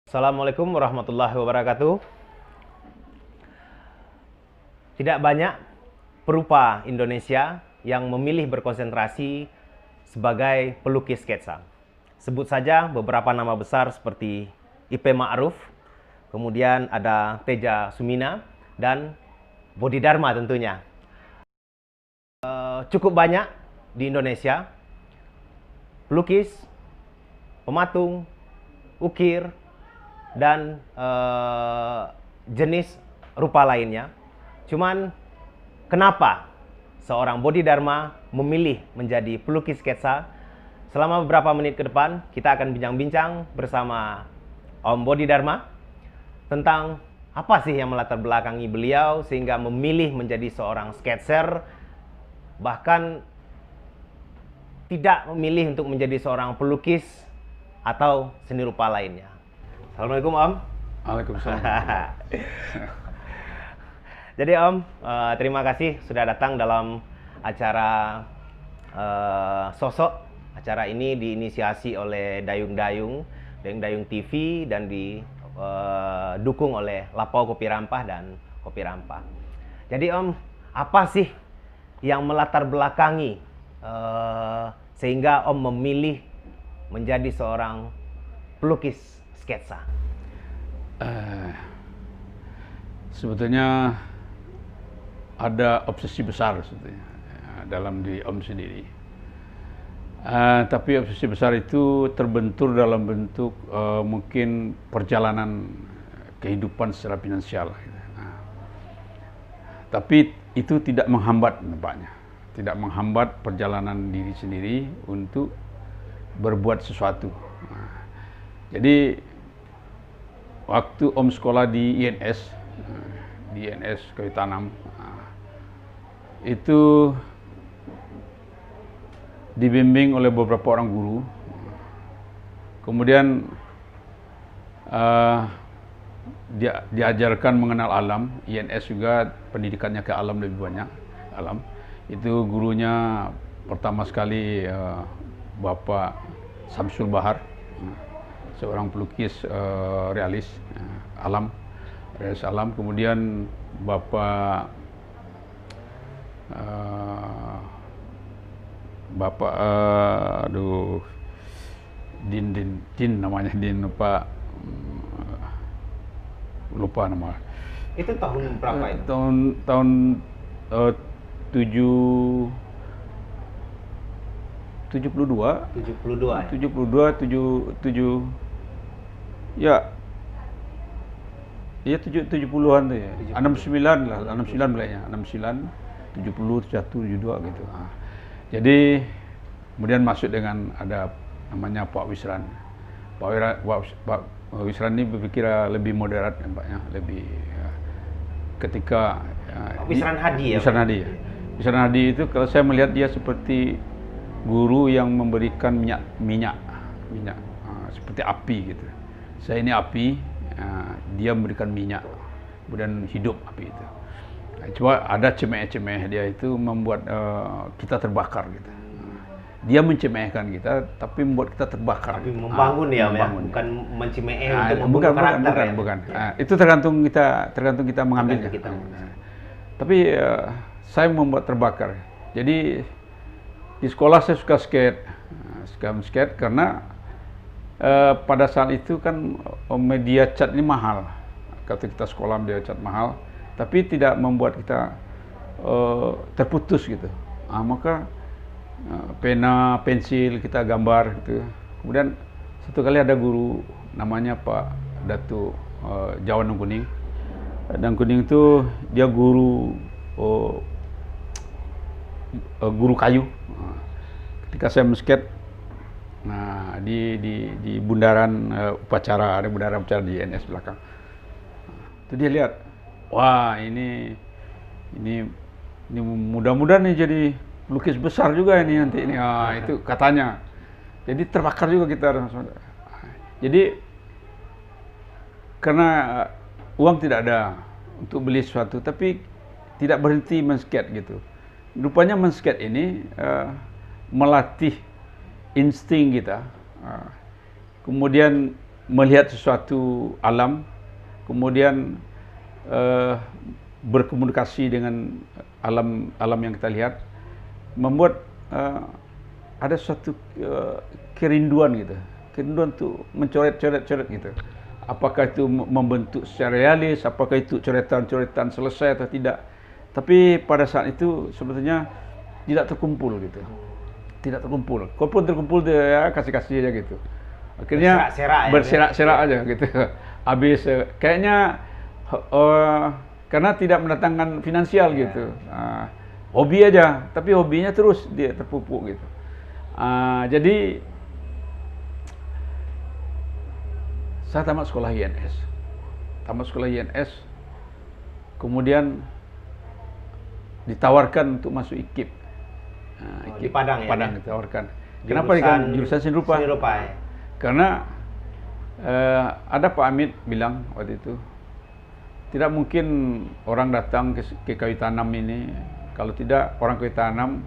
Assalamualaikum warahmatullahi wabarakatuh. Tidak banyak perupa Indonesia yang memilih berkonsentrasi sebagai pelukis sketsa. Sebut saja beberapa nama besar seperti IP Ma'ruf, kemudian ada Teja Sumina, dan Bodhidharma tentunya. Cukup banyak di Indonesia pelukis, pematung, ukir, dan jenis rupa lainnya. Cuman kenapa seorang Bodhidharma memilih menjadi pelukis sketsa? Selama beberapa menit ke depan kita akan bincang-bincang bersama Om Bodhidharma tentang apa sih yang melatar belakangi beliau sehingga memilih menjadi seorang sketser, bahkan tidak memilih untuk menjadi seorang pelukis atau seni rupa lainnya. Assalamualaikum Om. Waalaikumsalam. Jadi Om, terima kasih sudah datang dalam acara Sosok. Acara ini diinisiasi oleh Dayung Dayung TV dan didukung oleh Lapau Kopi Rampah dan Kopi Rampah. Jadi Om, apa sih yang melatar belakangi sehingga Om memilih menjadi seorang pelukis sketsa? Sebetulnya ada obsesi besar sebetulnya dalam diri Om sendiri. Tapi obsesi besar itu terbentur dalam bentuk mungkin perjalanan kehidupan secara finansial. Tapi itu tidak menghambat nampaknya, tidak menghambat perjalanan diri sendiri untuk berbuat sesuatu. Jadi waktu Om sekolah di INS Kayu Tanam, itu dibimbing oleh beberapa orang guru. Kemudian diajarkan mengenal alam. INS juga pendidikannya ke alam lebih banyak. Alam itu gurunya pertama sekali Bapak Samsul Bahar, seorang pelukis realis alam. Kemudian Bapak Din namanya, Din Pak, lupa nama. Itu tahun berapa itu? Tahun 72 ya. Iya 70-an tuh ya. 69 lah, 69 mulainya. 69, 70, 71, 72 gitu. Jadi kemudian masuk dengan ada namanya Pak Wisran. Pak Wisran ini berpikir lebih moderat nampaknya, lebih ketika Wisran Hadi ya. Wisran Hadi itu kalau saya melihat dia seperti guru yang memberikan minyak seperti api gitu. Saya ini api, dia memberikan minyak, kemudian hidup api itu. Coba ada cemeh-cemeh dia itu membuat kita terbakar gitu. Dia mencemehkan kita, tapi membuat kita terbakar. Tapi membangun ya, membangun. Bukan mencemeh untuk membunuh karakter. Bukan. Itu tergantung kita mengambilnya. Tapi saya membuat terbakar. Jadi di sekolah saya suka skate karena pada saat itu kan media cat ini mahal. Ketika kita sekolah media cat mahal, tapi tidak membuat kita terputus gitu. Maka pena, pensil kita gambar gitu. Kemudian satu kali ada guru namanya Pak Datu Jawan Kuning. Dan Kuning itu dia guru kayu. Ketika saya men-skate, di bundaran upacara, ada bundaran upacara di INS belakang. Itu dia lihat, wah ini mudah-mudahan nih jadi pelukis besar juga ini nanti ini. Itu katanya. Jadi terbakar juga kita. Jadi karena uang tidak ada untuk beli sesuatu, tapi tidak berhenti men-skate gitu. Rupanya men-skate ini melatih insting kita. Kemudian melihat sesuatu alam, kemudian berkomunikasi dengan alam yang kita lihat, membuat ada suatu kerinduan gitu, kerinduan tuh mencoret-coret gitu. Apakah itu membentuk secara realis, apakah itu coretan-coretan selesai atau tidak. Tapi pada saat itu sebetulnya tidak terkumpul gitu. Tidak terkumpul. Kalaupun terkumpul dia ya kasih-kasih aja gitu. Akhirnya berserak-serak aja gitu. Habis kayaknya karena tidak mendatangkan finansial gitu. Hobi aja, tapi hobinya terus dia terpupuk gitu. Jadi saya tamat sekolah INS. Kemudian ditawarkan untuk masuk IKIP. Di Padang ya? Padang ditawarkan. Kenapa jurusan seni rupa? Ya? Karena ada Pak Amit bilang waktu itu, tidak mungkin orang datang ke kayu tanam ini kalau tidak orang kayu tanam,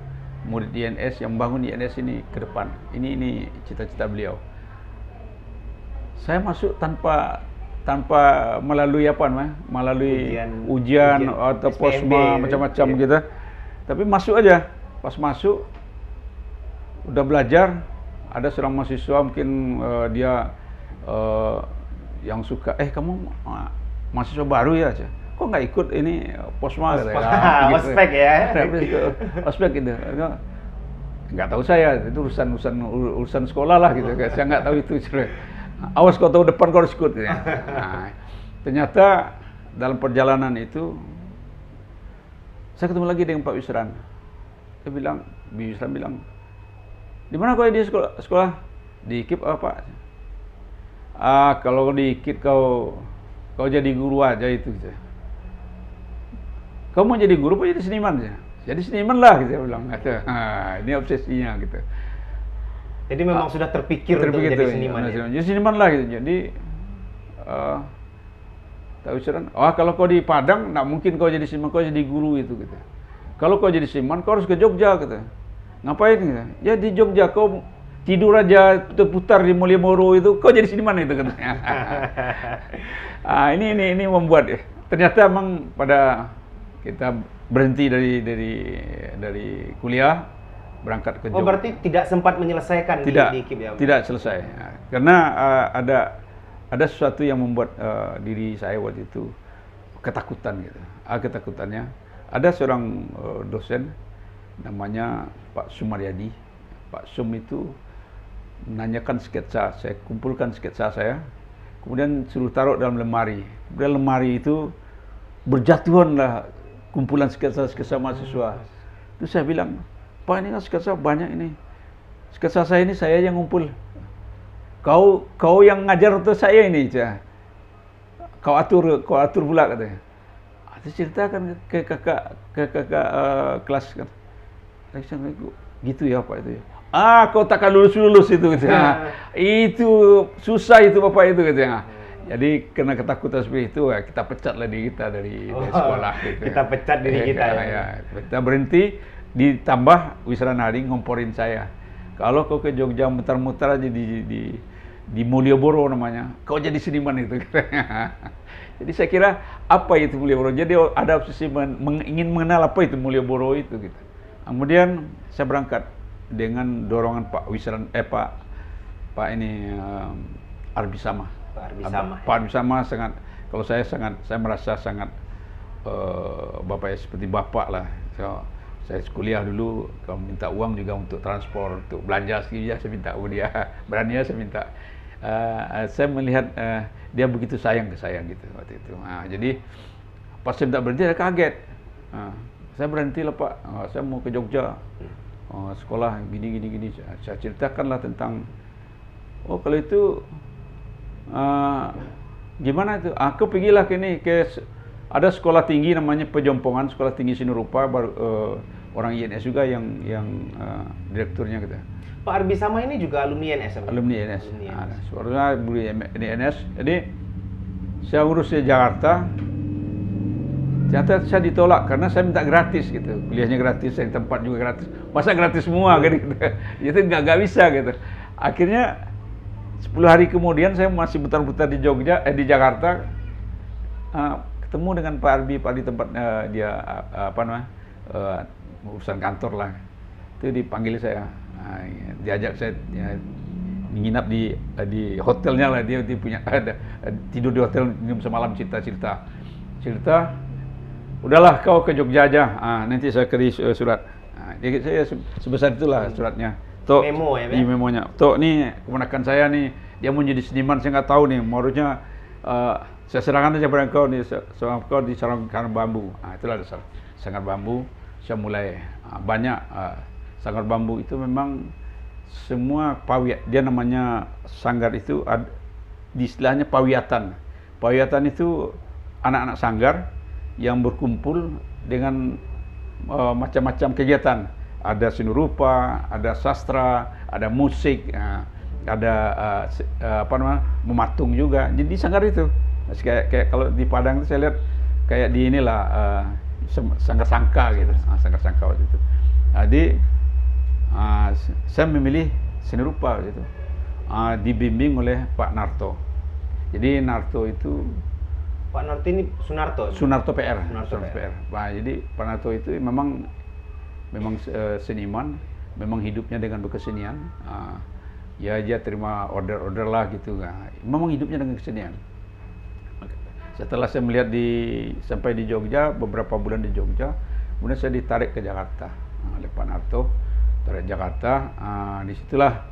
murid INS yang membangun INS ini ke depan. Ini cita-cita beliau. Saya masuk tanpa melalui melalui ujian atau posma macam-macam gitu. Tapi masuk aja. Pas masuk udah belajar, ada seorang mahasiswa mungkin dia yang suka, kamu mahasiswa baru ya, kok nggak ikut ini posma? Ospek ya? Ospek gitu. Nggak tahu saya, itu urusan sekolah lah gitu. Saya nggak tahu itu. Awas kau tahu depan kau harus ikut. Ya. Nah, ternyata dalam perjalanan itu saya ketemu lagi dengan Pak Wisran. Dia bilang, di mana kau di sekolah? Di IKIP apa? Kalau di IKIP kau jadi guru aja itu. Gitu. Kau mau jadi guru apa jadi seniman? Jadi seniman lah, gitu. Saya bilang. Ini obsesinya gitu. Jadi memang sudah terpikir untuk jadi seniman. Jadi seniman lah gitu. Jadi tak usahakan. Kalau kau di Padang, nggak mungkin kau jadi seniman, kau jadi guru itu gitu. Kalau kau jadi seniman, kau harus ke Jogja gitu. Ngapain gitu? Ya di Jogja kau tidur aja putar di Malioboro itu, kau jadi seniman itu katanya. Ini membuat ternyata emang pada kita berhenti dari kuliah. Berangkat ke Jogja. Berarti tidak sempat menyelesaikan di IKIP ya? Tidak selesai. Karena ada sesuatu yang membuat diri saya waktu itu ketakutan gitu. Ketakutannya ada seorang dosen namanya Pak Sumaryadi. Pak Sum itu menanyakan sketsa, saya kumpulkan sketsa saya, kemudian suruh taruh dalam lemari. Kemudian lemari itu berjatuhanlah kumpulan sketsa mahasiswa. Itu saya bilang, Pak, ini kan sketsa banyak ini. Sketsa saya ini saya yang ngumpul. Kau yang ngajar untuk saya ini, Kau atur pula katanya. Itu ceritakan ke kakak kelas kan. Gitu ya Pak itu. Kau takkan lulus itu katanya. Itu susah itu Bapak itu katanya. Jadi karena ketakutan seperti itu kita pecatlah diri kita dari sekolah gitu. Kita pecat diri kita ya. Kita berhenti. Ditambah Wisran Hari ngomporin saya, kalau kau ke Jogja muter-muter aja di Malioboro namanya, kau jadi seniman itu. Jadi saya kira apa itu Malioboro? Jadi ada obsesi ingin mengenal apa itu Malioboro itu gitu. Kemudian saya berangkat dengan dorongan Pak Wisran, Pak ini Arbisama. Pak Arbisama sangat, kalau saya merasa sangat bapak seperti bapak lah. Saya kuliah dulu, kalau minta uang juga untuk transport, untuk belanja saya minta dia, berani saya minta. Saya melihat dia begitu sayang ke saya gitu waktu itu. Jadi pas saya minta berhenti, dia kaget. Saya berhenti lah Pak, saya mau ke Jogja, sekolah gini. Saya ceritakanlah tentang, kalau itu gimana itu? Aku pergilah ke ada sekolah tinggi namanya Pejompongan, sekolah tinggi seni rupa, orang INS juga yang direkturnya gitu. Pak Arbisama ini juga alumni INS? Alumni INS. Suaranya di INS. Jadi saya urus di Jakarta. Ternyata saya ditolak karena saya minta gratis gitu. Kuliahnya gratis, yang tempat juga gratis. Masa gratis semua kan gitu. Itu nggak bisa gitu. Akhirnya 10 hari kemudian saya masih putar-putar di Jogja, di Jakarta, ketemu dengan Pak Ardi tempat dia apa namanya urusan kantor lah. Itu dipanggil saya, diajak saya nginap di hotelnya lah, dia punya tidur di hotel minum semalam, cerita. Udahlah kau ke Jogja aja, nanti saya kirim surat. Jadi saya sebesar itulah suratnya. Tok, memo ya, di memonya. Tok, nih keponakan saya nih, dia mau jadi seniman, saya nggak tahu nih, harusnya saya serahkan aja pada kau nih, soal kau di sarang bambu. Itulah dasar sanggar bambu. Saya mulai banyak sanggar bambu itu memang semua pawiat, dia namanya sanggar itu di istilahnya pawiatan. Pawiatan itu anak-anak sanggar yang berkumpul dengan macam-macam kegiatan. Ada seni rupa, ada sastra, ada musik, ada apa namanya, mematung juga. Jadi sanggar itu kayak kalau di Padang itu saya lihat kayak di inilah sanggar sangka gitu, sanggar sangka waktu itu. Jadi saya memilih seni rupa gitu, dibimbing oleh Pak Narto. Jadi Narto itu Pak Narto ini Sunarto. Sunarto PR. Sunarto PR. Nah, jadi Pak Narto itu memang seniman, memang hidupnya dengan berkesenian. Ya dia terima order lah gitu. Memang hidupnya dengan kesenian. Setelah saya melihat sampai di Jogja, beberapa bulan di Jogja, kemudian saya ditarik ke Jakarta oleh Pak Narto, tarik Jakarta. Disitulah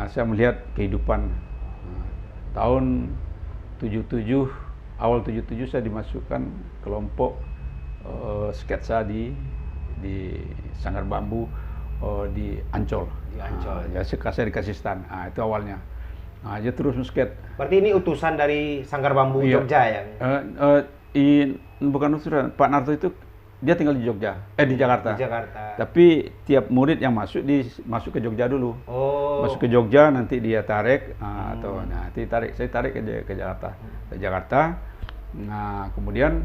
saya melihat kehidupan tahun 77. Awal 77 saya dimasukkan kelompok sketsa di Sanggar Bambu di Ancol. Di Ancol. Ya saya dikasih stand. Itu awalnya. Dia terus sketch. Berarti ini utusan dari Sanggar Bambu Jogja ya? Bukan utusan. Pak Narto itu dia tinggal di Jogja, di Jakarta. Di Jakarta. Tapi tiap murid yang masuk ke Jogja dulu. Oh. Masuk ke Jogja, nanti dia tarik atau nanti saya tarik ke Jakarta. Ke Jakarta. Nah, kemudian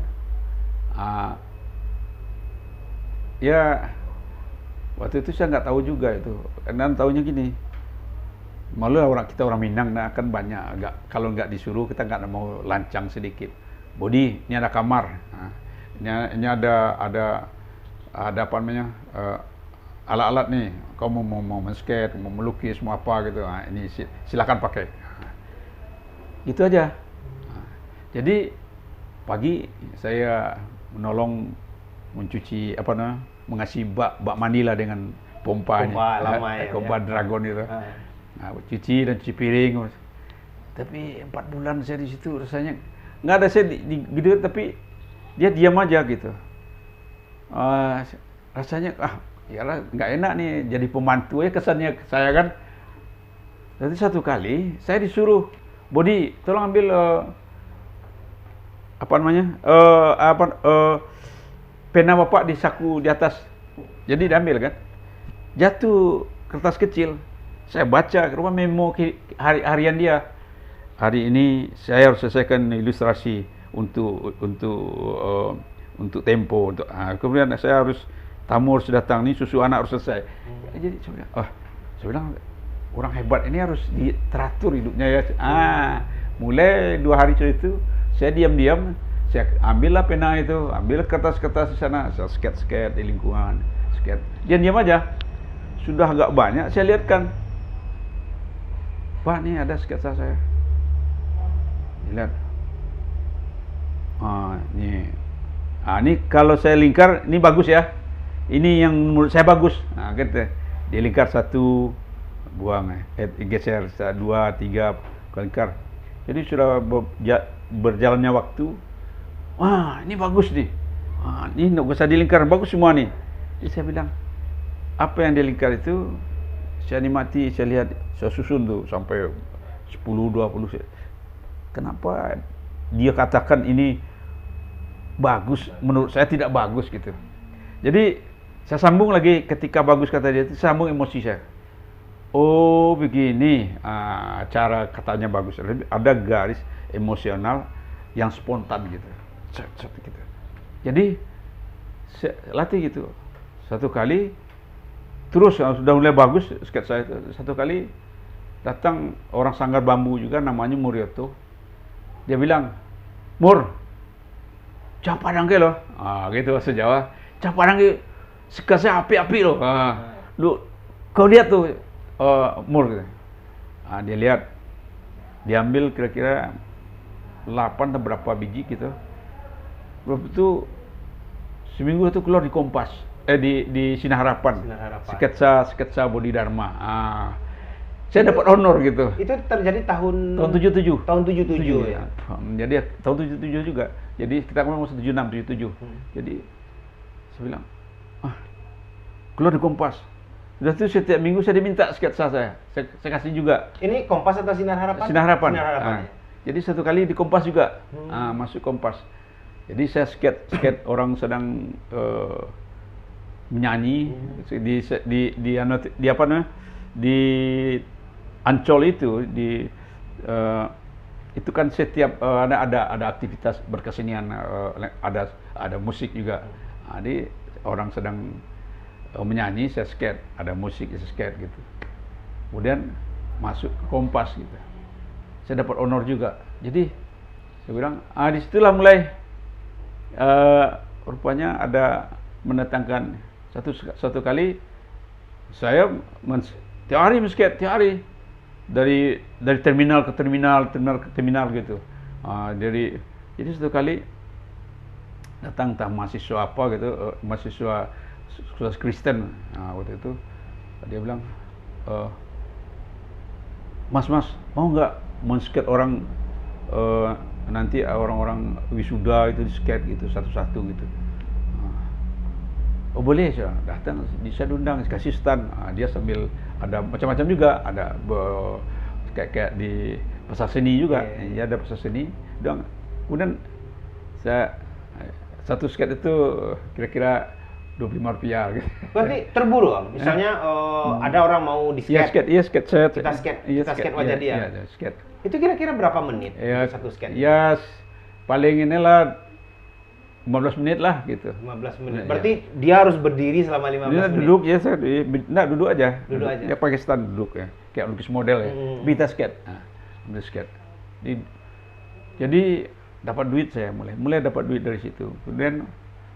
ya waktu itu saya nggak tahu juga itu. Dan tahunya gini. Malah kita orang Minang kan banyak, kalau nggak disuruh kita nggak mau lancang sedikit. Bodi, ini ada kamar. Ini ada apa namanya, alat-alat nih. Kau mau men-skate, mau melukis, mau apa gitu. Ini silakan pakai. Itu aja. Jadi pagi saya menolong mencuci mengasih bak mandi lah dengan pompa lama ya. Pompa Dragon itu. Cuci dan cuci piring. Tapi 4 bulan saya di situ rasanya nggak ada saya gitu, tapi dia diam aja gitu. Rasanya yalah nggak enak nih jadi pembantu ya kesannya saya kan. Jadi satu kali saya disuruh, Bodi tolong ambil pena bapak di saku di atas. Jadi diambil kan, jatuh kertas kecil. Saya baca ke rumah memo harian dia. Hari ini saya harus selesaikan ilustrasi untuk Tempo. Kemudian saya tamu harus datang nih, susu anak harus selesai. Jadi saya bilang orang hebat ini harus teratur hidupnya ya. Mulai 2 hari itu saya diam-diam, saya ambillah pena itu, ambil kertas-kertas di sana, saya sketch di lingkungan, sketch. Diam-diam aja. Sudah agak banyak saya lihatkan. Pak, nih ada sketsa saya. Lihat. Ini kalau saya lingkar, ini bagus ya. Ini yang menurut saya bagus. Gitu. Dilingkar 1, buang, geser 2, 3, lingkar. Jadi sudah berjalannya waktu. Wah, ini bagus nih. Ini nggak usah dilingkar, bagus semua nih. Jadi saya bilang, apa yang dilingkar itu saya nikmati, saya lihat, saya susun tuh sampai 10-20. Kenapa dia katakan ini bagus, menurut saya tidak bagus gitu. Jadi saya sambung lagi, ketika bagus kata dia itu, sambung emosi saya. Oh begini, cara katanya bagus. Ada garis emosional yang spontan gitu. Gitu. Jadi saya latih gitu. Satu kali, terus sudah mulai bagus sketsa itu. Satu kali datang orang Sanggar Bambu juga namanya Murioto. Dia bilang, Mur, capadang ke lo, gitu bahasa Jawa. Capadang ke sekasih api-api lo. Lu kau lihat tuh, Mur gitu. Dia lihat, diambil kira-kira 8 atau berapa biji gitu. Lalu itu seminggu itu keluar di Kompas, di Sinar Harapan. Sketsa Bodi Dharma. Saya dapat honor gitu. Itu terjadi tahun 77. Tahun 77 ya. Jadi tahun 77 juga. Jadi kita ngomong 76, 77. Jadi saya bilang, keluar di Kompas. Sudah itu setiap minggu saya diminta sketsa saya kasih juga. Ini Kompas atau Sinar Harapan? Sinar Harapan. Sinar Harapan. Jadi satu kali di Kompas juga, masuk Kompas. Jadi saya skate orang sedang menyanyi di apa namanya, di Ancol itu, itu kan setiap ada aktivitas berkesenian, ada musik juga. Jadi orang sedang menyanyi, saya skate, ada musik, saya skate gitu. Kemudian masuk ke Kompas gitu. Saya dapat honor juga. Jadi saya bilang, disitulah mulai rupanya ada mendatangkan satu kali saya tiap hari men-skate, tiap hari dari terminal ke terminal gitu. Jadi satu kali datang mahasiswa apa gitu, mahasiswa Kristen waktu itu, dia bilang, Mas mau nggak men-skate orang nanti orang-orang wisuda itu di skate gitu satu-satu gitu. Oh boleh, saya datang, saya diundang, kasih stand. Dia sambil ada macam-macam juga, ada kayak di pasar seni juga, ya ada pasar seni. Kemudian saya satu skate itu kira-kira Rp25 gitu. Berarti terburu Om. Misalnya ada orang mau di skate. Iya skate set. Kita skate wajah dia. Iya, skate. Itu kira-kira berapa menit satu skate? Ya paling inilah 15 menit lah gitu. 15 menit. Berarti dia harus berdiri selama 15 menit. Dia duduk ya, duduk aja. Duduk aja. Dia pakai stand duduk ya. Kayak lukis model ya. Kita skate. Skate. Jadi dapat duit saya mulai dapat duit dari situ.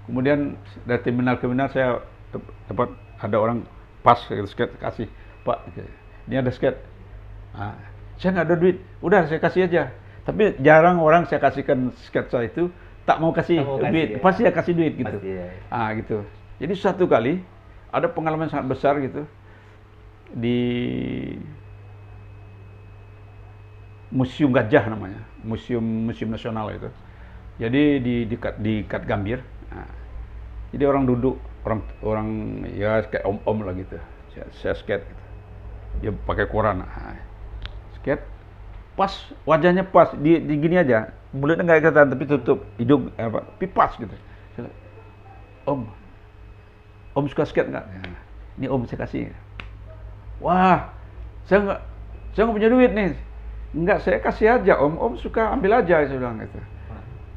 Kemudian dari terminal saya dapat ada orang pas skate kasih, Pak, ini ada skate. Saya nggak ada duit. Udah saya kasih aja. Tapi jarang orang saya kasihkan sketsa itu tak mau kasih duit, pasti dia kasih duit gitu. Gitu. Jadi satu kali ada pengalaman sangat besar gitu di Museum Gajah namanya, museum nasional itu. Jadi di Kat Gambir. Jadi orang duduk, orang ya kayak om lah gitu. Saya skate gitu. Dia pakai koran. Skate pas wajahnya pas di gini aja, mulutnya nggak kelihatan tapi tutup hidung tapi pas gitu. Om suka skate nggak? Ini om saya kasih. Wah, saya nggak punya duit nih. Enggak, saya kasih aja om suka ambil aja, saya bilang gitu.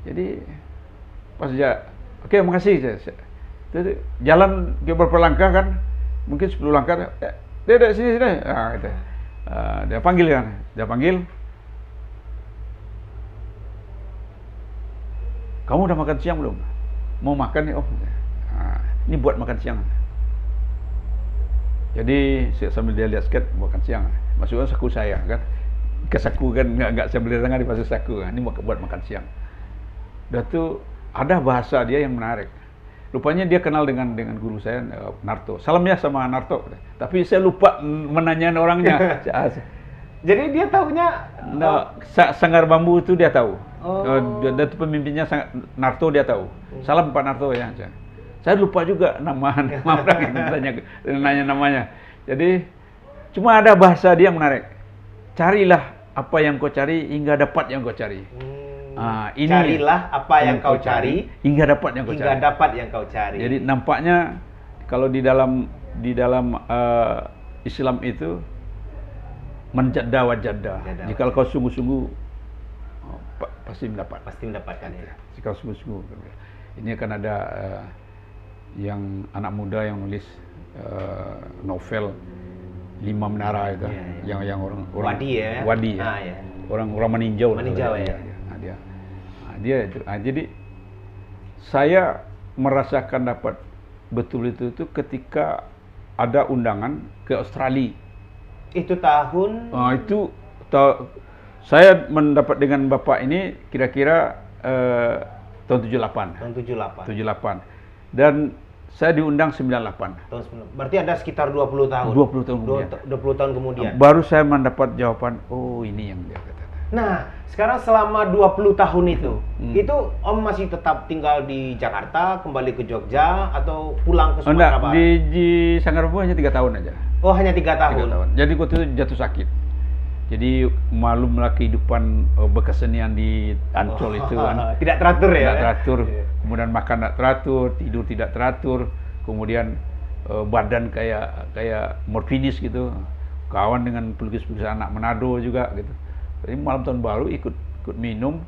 Jadi pas dia, oke, makasih. Jadi jalan beberapa langkah kan, mungkin 10 langkah. Dia sini. Gitu. Dia panggil. Kamu udah makan siang belum? Mau makan nih om. Ini buat makan siang. Jadi sambil dia lihat skate makan siang. Masukkan saku saya kan. Ke saku kan nggak saya beli tangan di pasar saku. Ini buat makan siang. Udah tuh ada bahasa dia yang menarik. Rupanya dia kenal dengan guru saya, Narto. Salam ya sama Narto. Tapi saya lupa menanyain orangnya. Jadi dia tahunya Sanggar Bambu itu dia tahu. Dan itu pemimpinnya Narto dia tahu. Salam Pak Narto ya. Saya lupa juga nama orang yang nanya namanya. Jadi cuma ada bahasa dia menarik. Carilah apa yang kau cari hingga dapat yang kau cari. Carilah apa yang kau cari hingga dapat yang kau cari. Jadi nampaknya kalau di dalam Islam itu menjada wajada. Jika kau sungguh-sungguh pasti mendapatkan ya. Jika sungguh-sungguh. Ini akan ada yang anak muda yang nulis novel 5 menara itu, yang orang Wadi ya. Wadi ya. Ya. Orang meninjau. Meninjau ya. Dia itu. Jadi saya merasakan dapat betul itu ketika ada undangan ke Australia. Itu tahun? Saya mendapat dengan Bapak ini kira-kira tahun 78. Tahun 78. 78. Dan saya diundang 98. Tahun 98. Berarti ada sekitar 20 tahun. 20 tahun kemudian. 20 tahun kemudian. Baru saya mendapat jawaban, oh ini yang dia kata. Nah, sekarang selama 20 tahun itu Om masih tetap tinggal di Jakarta, kembali ke Jogja, atau pulang ke Sumatera Barat? Di Sanggarbu hanya 3 tahun aja. Oh, hanya 3 tahun? 3 tahun. Jadi waktu itu jatuh sakit. Jadi malumlah kehidupan berkesenian di Ancol itu kan. Tidak teratur ya? Tidak teratur. Kemudian makan tidak teratur, tidur tidak teratur. Kemudian badan kayak morfinis gitu. Kawan dengan pelukis-pelukis anak Manado juga gitu. Jadi malam tahun baru ikut minum.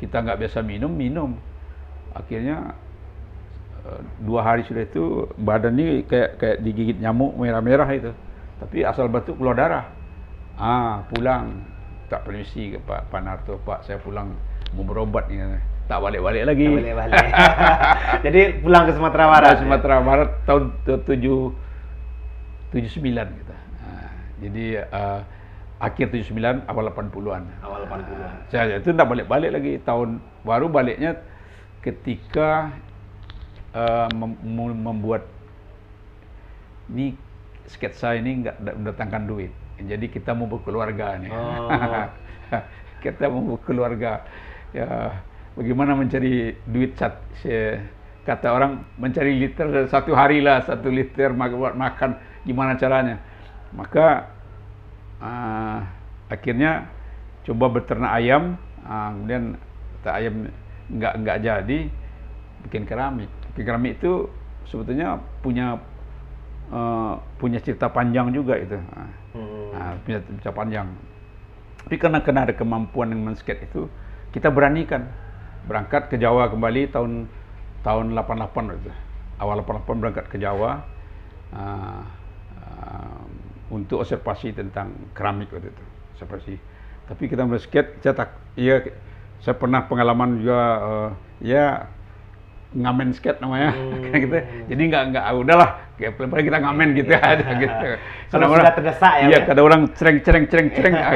Kita nggak biasa minum. Akhirnya 2 hari sudah itu badan ini kayak digigit nyamuk merah-merah itu. Tapi asal batuk keluar darah. Pulang. Tak permisi ke Pak Narto, Pak saya pulang mau berobat ni. Tak balik-balik lagi. Tak balik-balik. Jadi pulang ke Sumatera Barat. Sumatera Barat tahun 79 gitu. Jadi akhir 79 awal 80-an. Awal 80-an. Saya itu tak balik-balik lagi. Tahun baru baliknya ketika membuat ini sketsa ini enggak mendatangkan duit. Jadi kita mau berkeluarga nih. Kita mau berkeluarga. Ya, bagaimana mencari duit kata orang mencari liter 1 hari lah, 1 liter buat makan, gimana caranya? Maka akhirnya coba beternak ayam, kemudian ayam nggak jadi, bikin keramik. Bikin keramik itu sebetulnya punya cerita panjang juga itu. Punya cerita panjang. Tapi karena ada kemampuan yang men-skate itu, kita beranikan berangkat ke Jawa kembali tahun 88 itu. Awal 88 berangkat ke Jawa untuk observasi tentang keramik waktu itu. Observasi. Tapi kita men-skate, saya pernah pengalaman juga ngamen skate namanya, gitu. Jadi nggak udahlah, kayak kita ngamen gitu aja gitu. Kalau sudah terdesak ya. Iya, kadang orang cereng,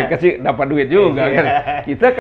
kasih dapat duit juga kan. Kita